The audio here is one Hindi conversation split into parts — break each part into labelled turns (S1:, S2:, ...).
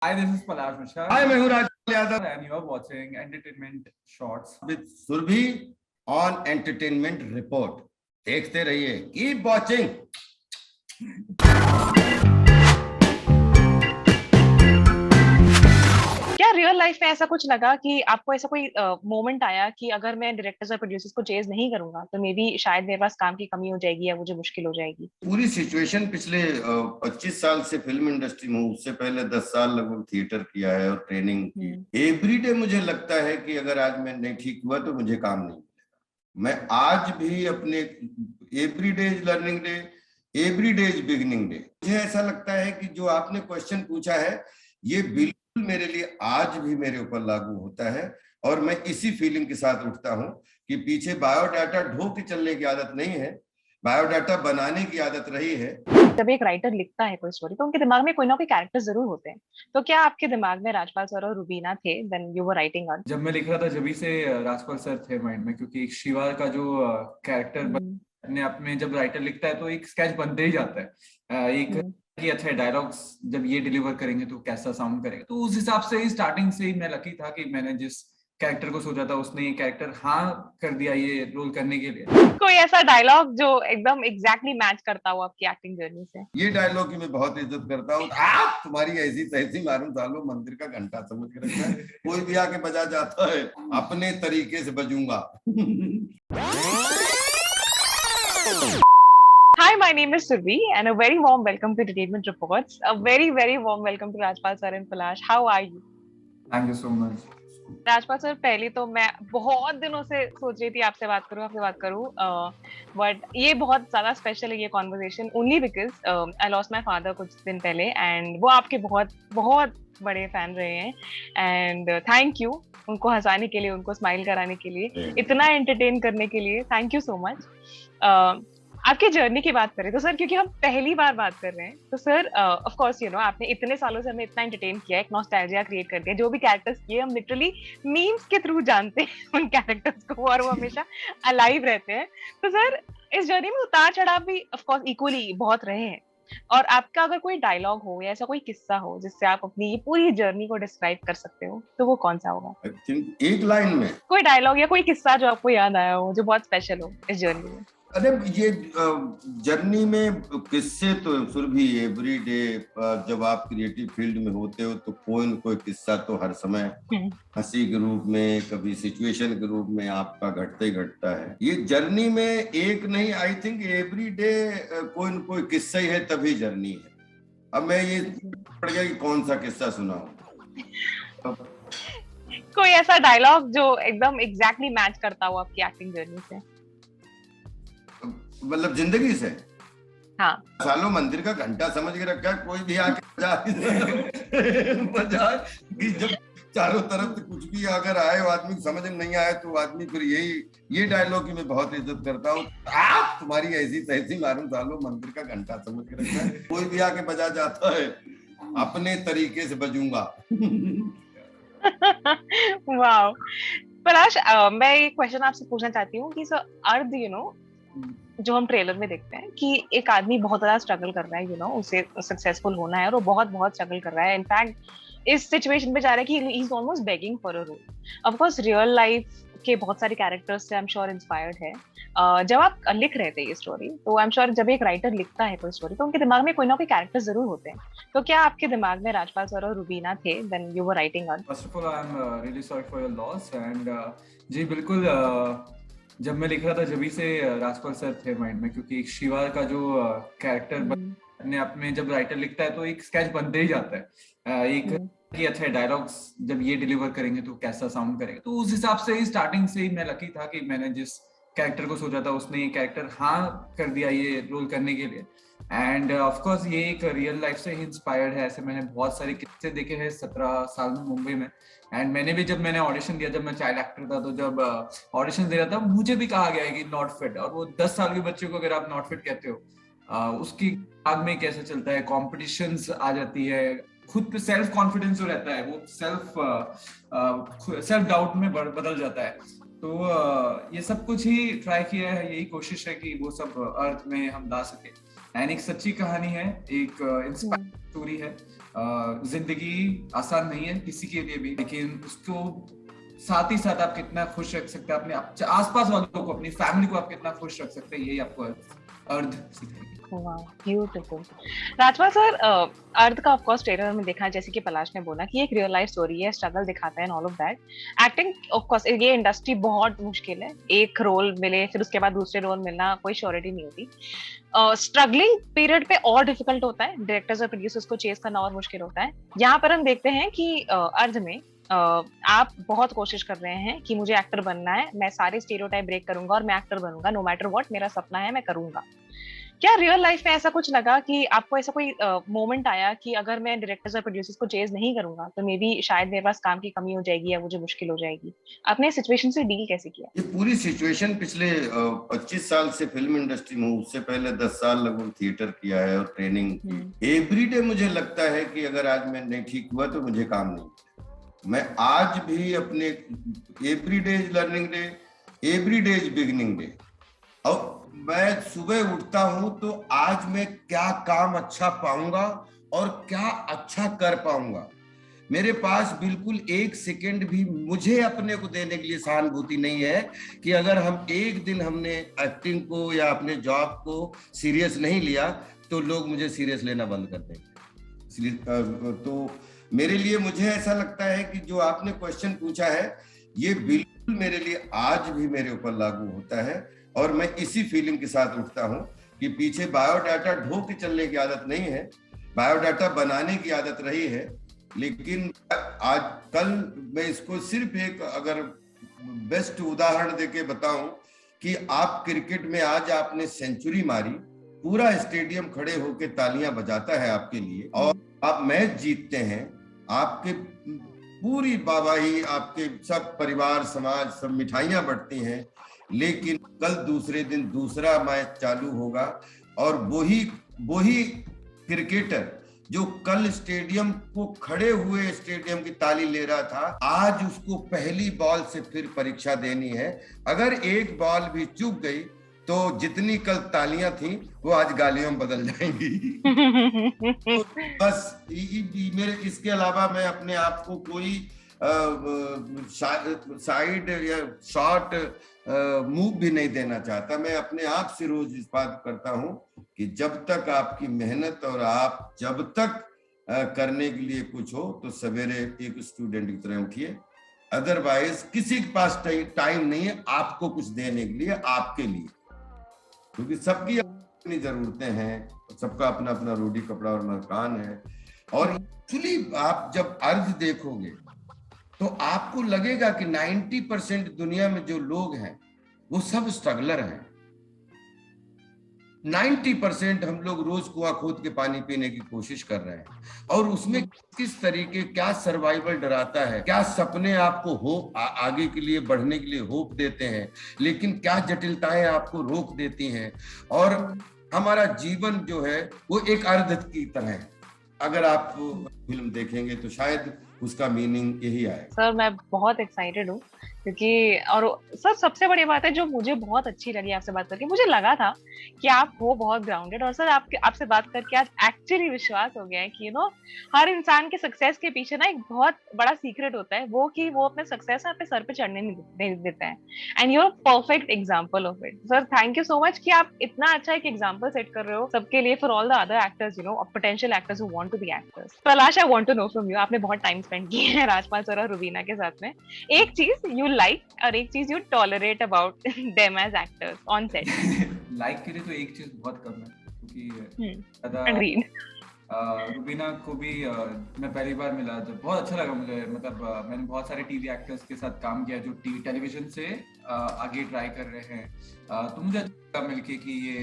S1: Hi, this is Palash Mishra.
S2: Hi, मैं हूँ Rajpal Yadav
S1: And you are watching Entertainment Shorts.
S2: with Surabhi on Entertainment Report. देखते रहिए, keep watching.
S3: क्या रियल लाइफ में ऐसा कुछ लगा कि आपको ऐसा कोई मोमेंट आया कि अगर मैं डायरेक्टर्स और प्रोड्यूसर्स को चेज नहीं करूंगा तो मे बी शायद मेरे पास काम की कमी हो जाएगी या मुझे मुश्किल हो जाएगी?
S2: पूरी सिचुएशन पिछले 25 साल से फिल्म इंडस्ट्री में, उससे पहले 10 साल लगभग थिएटर किया है और ट्रेनिंग की। एवरीडे मुझे लगता है कि अगर आज मैं नहीं ठीक हुआ तो मुझे काम नहीं मिलेगा। मैं आज भी अपने everyday is learning day, everyday is beginning day. मुझे ऐसा लगता है कि जो आपने क्वेश्चन पूछा है ये बिल्कुल मेरे लिए आज भी मेरे ऊपर लागू होता है और मैं इसी फीलिंग के साथ उठता हूं कि पीछे बायोडाटा ढो के चलने की आदत नहीं है, बायोडाटा बनाने की आदत रही है।
S3: जब एक राइटर लिखता है कोई स्टोरी तो उनके दिमाग में कोई ना कोई कैरेक्टर जरूर होते हैं। तो क्या आपके दिमाग में राजपाल सर और रुबीना थे when you were writing on?
S1: जब मैं लिख रहा था जब से राजपाल सर थे माइंड में, क्योंकि एक शिवा का जो कैरेक्टर अपने आप में जब राइटर लिखता है तो एक स्केच बनते ही जाता है। एक कि अच्छा डायलॉग्स जब ये डिलीवर करेंगे तो कैसा साउंड करेंगे। तो उस हिसाब से ही स्टार्टिंग से ही मैं लकी था कि मैंने जिस कैरेक्टर को सोचा था उसने ये कैरेक्टर हाँ कर दिया ये रोल करने के लिए।
S3: कोई ऐसा डायलॉग जो एकदम एग्जैक्टली मैच करता हो आपकी एक्टिंग जर्नी से?
S2: ये डायलॉग की मैं बहुत इज्जत करता हूँ। तुम्हारी ऐसी तैसी मालूम सालों मंदिर का घंटा समझ के रखा है। कोई भी आके बजा जाता है अपने तरीके से बजूंगा।
S3: Hi, my name is Survi and a very warm welcome to Entertainment Reports. A very, very warm welcome to Rajpal sir and Palash. How are you?
S1: Thank you so much.
S3: Rajpal sir, पहले तो मैं बहुत दिनों से सोच रही थी आपसे बात करूं बट ये बहुत ज्यादा स्पेशल है ये conversation only because I lost my father कुछ दिन पहले एंड वो आपके बहुत बहुत बड़े फैन रहे हैं एंड थैंक यू उनको हंसाने के लिए, उनको स्माइल कराने के लिए, इतना एंटरटेन करने के लिए, थैंक यू सो मच। आपकी जर्नी की बात करें तो सर, क्योंकि हम पहली बार बात कर रहे हैं तो sir of course you know आपने इतने सालों से हमें इतना एंटरटेन किया, एक नॉस्टैल्जिया क्रिएट कर दिया। जो भी कैरेक्टर्स किए हम लिटरली मीम्स के थ्रू जानते हैं उन कैरेक्टर्स को और वो हमेशा अलाइव रहते हैं। तो सर इस जर्नी में उतार चढ़ाव भी ऑफ कोर्स इक्वली बहुत रहे हैं और आपका अगर कोई डायलॉग हो या ऐसा कोई किस्सा हो जिससे आप अपनी ये पूरी जर्नी को डिस्क्राइब कर सकते हो तो वो कौन सा होगा?
S2: एक लाइन में कोई
S3: डायलॉग या कोई किस्सा जो आपको याद आया हो जो बहुत स्पेशल हो इस जर्नी में।
S2: अरे ये जर्नी में किस्से तो सुरभि एवरीडे, जब आप क्रिएटिव फील्ड में होते हो तो कोई न कोई किस्सा तो हर समय हंसी के रूप में, कभी सिचुएशन के रूप में आपका घटते ही घटता है। ये जर्नी में एक नहीं, आई थिंक एवरीडे कोई न कोई किस्सा ही है, तभी जर्नी है। अब मैं ये पड़ गया कि कौन सा किस्सा सुनाऊं।
S3: कोई ऐसा डायलॉग जो एकदम एग्जैक्टली मैच करता हो आपकी एक्टिंग जर्नी से,
S2: मतलब जिंदगी से?
S3: हाँ।
S2: सालों मंदिर का घंटा समझ के रखा है, कोई भी आके बजा कि जब चारों तरफ से कुछ भी अगर आए आदमी समझ में नहीं आए तो आदमी फिर ये डायलॉग की मैं बहुत इज्जत करता हूँ। तुम्हारी ऐसी तैसी मालूम सालों मंदिर का घंटा समझ के रखा है, कोई भी आके बजा जाता है अपने तरीके से बजूंगा।
S3: वाओ। पलाश, मैं एक क्वेश्चन आपसे पूछना चाहती हूँ कि सर अर्ध यू नो जो हम ट्रेलर में देखते हैं कि एक आदमी बहुत ज्यादा स्ट्रगल कर रहा है, यू नो उसे सक्सेसफुल होना है और वो बहुत बहुत स्ट्रगल कर रहा है, इनफैक्ट इस सिचुएशन पे जा रहा है कि he is almost begging for a role. Of course real life के बहुत सारे कैरेक्टर्स से आई एम श्योर इंस्पायर्ड है। जब आप लिख रहे थे ये स्टोरी तो आई एम श्योर जब एक राइटर लिखता है कोई स्टोरी तो उनके दिमाग में कोई ना कोई कैरेक्टर जरूर होते हैं। तो क्या आपके दिमाग में राजपाल सर और रुबीना थे when you were writing on?
S1: First of all I am really sorry for your loss and जी बिल्कुल, जब मैं लिख रहा था जब से राजपाल सर थे माइंड में, क्योंकि एक शिवा का जो कैरेक्टर अपने आप में जब राइटर लिखता है तो एक स्केच बनते ही जाता है। एक कि अच्छा डायलॉग्स जब ये डिलीवर करेंगे तो कैसा साउंड करेंगे। तो उस हिसाब से ही स्टार्टिंग से ही मैं लकी था कि मैंने जिस कैरेक्टर को सोचा था उसने ये कैरेक्टर हाँ कर दिया ये रोल करने के लिए। एंड ऑफ कोर्स ये एक रियल लाइफ से ही इंस्पायर्ड है। ऐसे मैंने बहुत सारे किस्से देखे हैं 17 साल में मुंबई में। एंड मैंने ऑडिशन दिया, जब मैं चाइल्ड एक्टर था तो जब ऑडिशन दे रहा था मुझे भी कहा गया है कि नॉट फिट, और वो 10 साल के बच्चे को अगर आप नॉट फिट कहते हो उसकी आग में कैसे चलता है, कॉम्पिटिशन्स आ जाती है, खुद पे सेल्फ कॉन्फिडेंस जो रहता है वो सेल्फ डाउट में बदल जाता है। तो ये सब कुछ ही ट्राई किया है, यही कोशिश है कि वो सब अर्थ में हम ला सके। एंड एक सच्ची कहानी है, एक इंस्पायरिंग स्टोरी है। जिंदगी आसान नहीं है किसी के लिए भी, लेकिन उसको साथ ही साथ आप कितना खुश रख सकते हैं अपने आसपास वालों को, अपनी फैमिली को आप कितना खुश रख सकते हैं, यही आपको अर्थ सिखाएगी।
S3: ब्यूटीफुल। राजपाल सर, अर्थ का ऑफ कोर्स ट्रेलर में देखा, जैसे कि पलाश ने बोला कि एक रियल लाइफ स्टोरी है, स्ट्रगल दिखाता है and all of that. Acting of course ये इंडस्ट्री बहुत मुश्किल है, एक रोल मिले फिर उसके बाद दूसरे रोल मिलना कोई श्योरिटी नहीं होती। स्ट्रगलिंग पीरियड पे और डिफिकल्ट होता है, डायरेक्टर्स और प्रोड्यूसर्स को चेस करना और मुश्किल होता है। यहाँ पर हम देखते हैं कि अर्थ में आप बहुत कोशिश कर रहे हैं कि मुझे एक्टर बनना है, मैं सारे स्टीरियोटाइप ब्रेक करूंगा और मैं एक्टर बनूंगा, नो मैटर व्हाट, मेरा सपना है, मैं करूंगा। क्या रियल लाइफ में ऐसा कुछ लगा कि आपको ऐसा कोई मोमेंट आया कि अगर मैं डायरेक्टर्स और प्रोड्यूसर्स को चेज नहीं करूंगा तो मे बी शायद मेरे पास काम की कमी हो जाएगी या मुझे मुश्किल हो जाएगी? आपने इस सिचुएशन से डील कैसे किया?
S2: ये पूरी सिचुएशन पिछले 25 साल से फिल्म इंडस्ट्री में, उससे पहले 10 साल लगभग थिएटर किया है और ट्रेनिंग की। एवरीडे मुझे लगता है कि अगर आज मैं नहीं ठीक हुआ तो मुझे काम नहीं मिलेगा। मैं आज भी अपने everyday is learning day, everyday is beginning day. और मैं सुबह उठता हूं तो आज मैं क्या काम अच्छा पाऊंगा और क्या अच्छा कर पाऊंगा। मेरे पास बिल्कुल एक सेकंड भी मुझे अपने को देने के लिए सहानुभूति नहीं है कि अगर हम एक दिन हमने एक्टिंग को या अपने जॉब को सीरियस नहीं लिया तो लोग मुझे सीरियस लेना बंद कर देंगे। इसलिए तो मेरे लिए मुझे ऐसा लगता है कि जो आपने क्वेश्चन पूछा है ये बिल्कुल मेरे लिए आज भी मेरे ऊपर लागू होता है। और मैं इसी फीलिंग के साथ उठता हूं कि पीछे बायोडाटा ढो के चलने की आदत नहीं है, बायोडाटा बनाने की आदत रही है। लेकिन आज कल मैं इसको सिर्फ एक अगर बेस्ट उदाहरण देके बताऊं कि आप क्रिकेट में आज आपने सेंचुरी मारी, पूरा स्टेडियम खड़े होके तालियां बजाता है आपके लिए, और आप मैच जीतते हैं, आपके पूरी वाहवाही, आपके सब परिवार समाज सब मिठाइयां बंटती हैं। लेकिन कल दूसरे दिन दूसरा मैच चालू होगा और वही क्रिकेटर जो कल स्टेडियम को खड़े हुए स्टेडियम की ताली ले रहा था, आज उसको पहली बॉल से फिर परीक्षा देनी है। अगर एक बॉल भी चूक गई तो जितनी कल तालियां थी वो आज गालियों में बदल जाएंगी। तो बस मेरे इसके अलावा मैं अपने आप को कोई साइड या शॉर्ट मूव भी नहीं देना चाहता। मैं अपने आप से रोज इस बात करता हूं कि जब तक आपकी मेहनत और आप जब तक करने के लिए कुछ हो तो सवेरे एक स्टूडेंट की तरह उठिए, अदरवाइज किसी के पास टाइम नहीं है आपको कुछ देने के लिए, आपके लिए, क्योंकि सबकी अपनी जरूरतें हैं, सबका अपना अपना रोटी कपड़ा और मकान है। और एक्चुअली आप जब अर्थ देखोगे तो आपको लगेगा कि 90% दुनिया में जो लोग हैं वो सब स्ट्रगलर हैं। 90% हम लोग रोज कुआं खोद के पानी पीने की कोशिश कर रहे हैं, और उसमें किस तरीके क्या सर्वाइवल डराता है, क्या सपने आपको होप आगे के लिए बढ़ने के लिए होप देते हैं, लेकिन क्या जटिलताएं आपको रोक देती हैं। और हमारा जीवन जो है वो एक अर्ध की तरह है। अगर आप फिल्म देखेंगे तो शायद उसका मीनिंग यही आए।
S3: सर मैं बहुत एक्साइटेड हूँ क्योंकि, और सर सबसे बड़ी बात है जो मुझे बहुत अच्छी लगी आपसे बात करके, मुझे लगा था कि आप हो बहुत ग्राउंडेड, और सर आपसे बात करके आज एक्चुअली विश्वास हो गया है कि हर इंसान के सक्सेस के पीछे ना एक बहुत बड़ा सीक्रेट होता है, वो कि वो अपने सक्सेस अपने सर पे चढ़ने नहीं देते हैं। And you are perfect example of it. Sir thank you so much कि आप इतना अच्छा एक एग्जाम्पल सेट कर रहे हो सबके लिए, for all the other actors, potential actors who want to be actors. Palash, I want to know from you, आपने बहुत टाइम स्पेंड किया है राजपाल सर और रुबीना के साथ में, एक चीज यू लाइक और एक चीज you tolerate about them as actors on set.
S1: Like के लिए तो एक चीज बहुत कम है, क्योंकि
S3: अग्रीड।
S1: रुबीना को भी मैं पहली बार मिला जब बहुत अच्छा लगा मुझे। मतलब मैंने बहुत सारे टीवी एक्टर्स के साथ काम किया जो टेलीविजन से आगे ट्राई कर रहे हैं, तो मुझे अच्छा लगा मिलके कि ये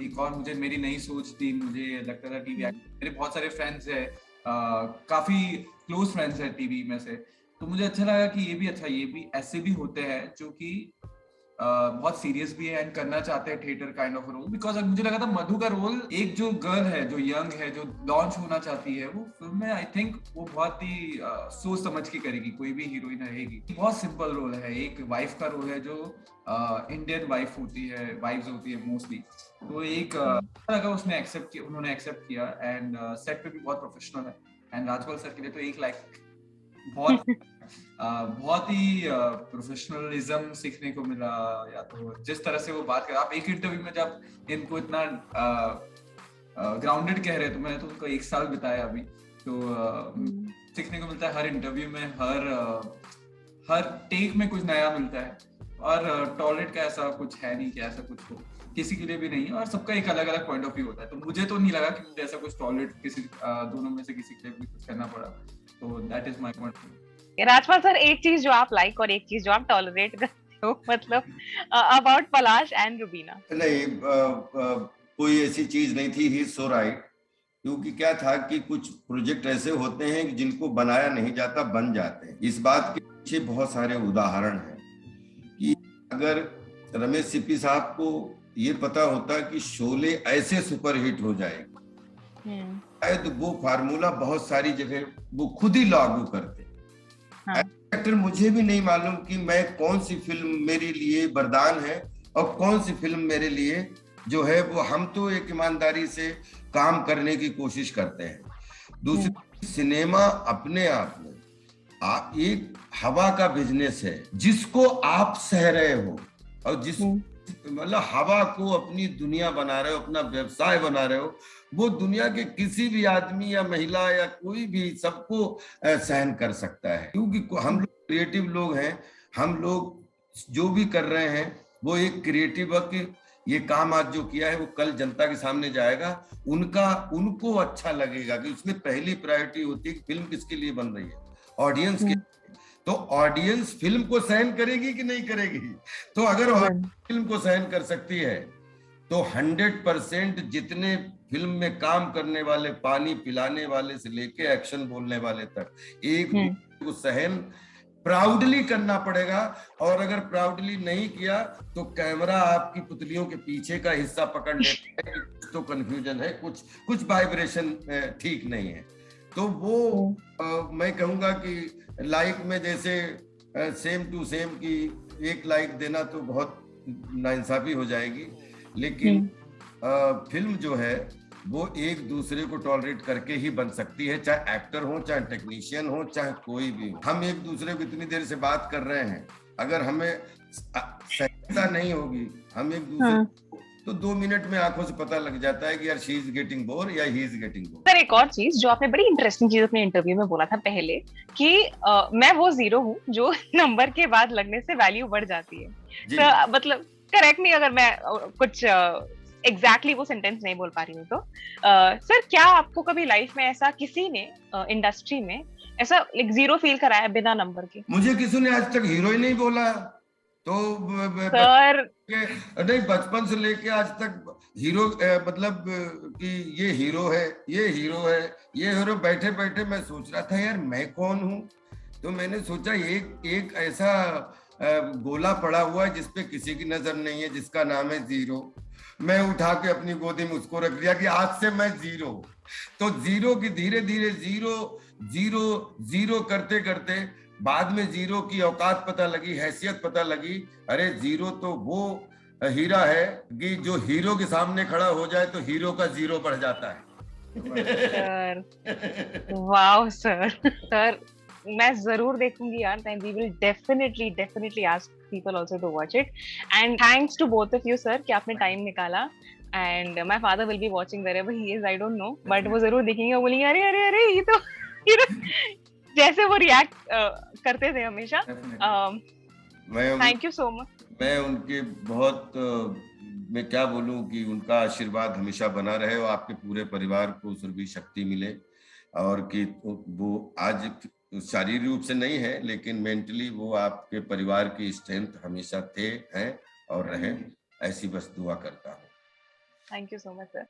S1: एक और मुझे मेरी नई सोच थी। मुझे लगता था टीवी एक्टर, मेरे बहुत सारे फ्रेंड्स है, काफी क्लोज फ्रेंड्स है टीवी में से, तो मुझे अच्छा लगा कि ये भी ऐसे भी होते हैं जो कि बहुत सीरियस भी है एंड करना चाहते हैं theatre kind of role, because मुझे लगा था मधु का रोल, एक जो गर्ल है जो यंग है जो लॉन्च होना चाहती है, वो फिल्म में आई थिंक वो बहुत ही सोच समझ के करेगी, कोई भी हीरोइन रहेगी। बहुत सिंपल रोल है, एक वाइफ का रोल है जो इंडियन वाइफ होती है, वाइफ्स होती है मोस्टली, तो एक लगा उसने एक्सेप्ट किया, उन्होंने एक्सेप्ट किया एंड सेट पे भी बहुत प्रोफेशनल है एंड राजपाल सर के लिए तो एक लाइक बहुत ही प्रोफेशनलिज्म सीखने को मिला, या तो जिस तरह से वो बात कर, आप एक इंटरव्यू में जब इनको इतना ग्राउंडेड कह रहे, तो मैंने तो उनको 1 साल बिताया अभी, तो सीखने को मिलता है हर इंटरव्यू में, हर टेक में कुछ नया मिलता है, और टॉयलेट का ऐसा कुछ है नहीं कि ऐसा कुछ हो, किसी के लिए भी नहीं है, और सबका एक अलग अलग पॉइंट ऑफ व्यू होता है, तो मुझे तो नहीं लगा कि मुझे ऐसा कुछ टॉयलेट किसी दोनों में से किसी के लिए भी कुछ करना पड़ा, तो that is my point of view.
S3: Rajpal sir, एक चीज जो आप लाइक और एक चीज जो आप टॉलरेट करते हो, मतलब अबाउट पलाश एंड रुबीना।
S2: नहीं, कोई ऐसी चीज नहीं थी, ही सो राइट, क्योंकि क्या था कि कुछ प्रोजेक्ट ऐसे होते हैं जिनको बनाया नहीं जाता, बन जाते हैं। इस बात के पीछे बहुत सारे उदाहरण हैं कि अगर रमेश सिप्पी साहब को ये पता होता कि शोले ऐसे सुपरहिट हो जाएगी, शायद वो फार्मूला बहुत सारी जगह वो खुद ही लागू करते। एक्टर मुझे भी नहीं मालूम कि मैं कौन सी फिल्म मेरे लिए वरदान है और कौन सी फिल्म मेरे लिए जो है वो, हम तो एक ईमानदारी से काम करने की कोशिश करते हैं। दूसरी, सिनेमा अपने आप में एक हवा का बिजनेस है जिसको आप सह रहे हो, और जिस मतलब हवा को अपनी दुनिया बना रहे हो, अपना व्यवसाय बना रहे हो, वो दुनिया के किसी भी आदमी या महिला या कोई भी सबको सहन कर सकता है, क्योंकि हम लोग क्रिएटिव लोग हैं। हम लोग जो भी कर रहे हैं वो एक क्रिएटिव है, ये काम आज जो किया है वो कल जनता के सामने जाएगा, उनको अच्छा लगेगा, कि उसमें पहली प्रायोरिटी होती है कि फिल्म किसके लिए बन रही है, ऑडियंस के। तो ऑडियंस फिल्म को सहन करेगी कि नहीं करेगी? तो अगर फिल्म को सहन कर सकती है तो 100% जितने फिल्म में काम करने वाले, पानी पिलाने वाले से लेके एक्शन बोलने वाले तक, एक दूसरे को सहन प्राउडली करना पड़ेगा। और अगर प्राउडली नहीं किया तो कैमरा आपकी पुतलियों के पीछे का हिस्सा पकड़ लेता है कि कुछ तो कंफ्यूजन है, कुछ वाइब्रेशन ठीक नहीं है। तो वो मैं कहूंगा कि लाइक में जैसे सेम टू सेम की 1 लाइक देना तो बहुत नाइंसाफी हो जाएगी, लेकिन फिल्म जो है वो एक दूसरे को टॉलरेट करके ही बन सकती है, चाहे एक्टर हो, चाहे टेक्नीशियन हो, चाहे कोई भी हो। हम एक दूसरे को इतनी देर से बात कर रहे हैं, अगर हमें सहजता नहीं होगी, हम एक दूसरे तो 2 मिनट में आंखों से पता लग जाता है कि यार शी इज गेटिंग बोर या he is getting bore.
S3: Sir, एक और चीज जो आपने बड़ी इंटरेस्टिंग चीज अपने इंटरव्यू में बोला था पहले कि मैं वो जीरो हूँ जो नंबर के बाद लगने से वैल्यू बढ़ जाती है। तो मतलब करेक्ट मी अगर मैं कुछ एग्जैक्टली वो सेंटेंस नहीं बोल पा रही हूँ तो सर, क्या आपको कभी लाइफ में ऐसा किसी ने इंडस्ट्री में ऐसा लाइक जीरो फील कराया बिना नंबर के? मुझे
S2: किसी ने आज तक हीरो ही नहीं बोला, तो
S3: सर
S2: नहीं, बचपन से लेके आज तक हीरो मतलब कि ये हीरो है, ये हीरो है, ये हीरो। बैठे बैठे मैं सोच रहा था यार मैं कौन हूँ, तो मैंने सोचा एक ऐसा गोला पड़ा हुआ है जिसपे किसी की नजर नहीं है, जिसका नाम है जीरो। मैं उठा के अपनी गोदी में उसको रख दिया कि आज से मैं जीरो। तो जीरो की धीरे धीरे जीरो जीरो जीरो करते करते बाद में जीरो की औकात पता लगी, हैसियत पता लगी। अरे जीरो तो वो हीरा है कि जो हीरो के सामने खड़ा हो जाए तो हीरो का जीरो बढ़ जाता है।
S3: सर, वाओ सर, मैं जरूर देखूंगी यार, and we will definitely ask people also to watch it, and thanks to both of you sir कि आपने टाइम निकाला, and my father will be watching wherever he is, I don't know, but वो जरूर देखेंगे, बोलेंगे अरे अरे अरे ये तो जैसे वो रिएक्ट करते थे हमेशा। Thank you so much.
S2: मैं उनके बहुत मैं क्या बोलूं कि उनका आशीर्वाद हमेशा बना रहे और आपके पूरे परिवार को सुरभि शक्ति मिले, और कि वो आज शारीरिक रूप से नहीं है लेकिन मेंटली वो आपके परिवार की स्ट्रेंथ हमेशा थे, हैं और रहे, ऐसी बस दुआ करता हूँ।
S3: Thank you so much sir.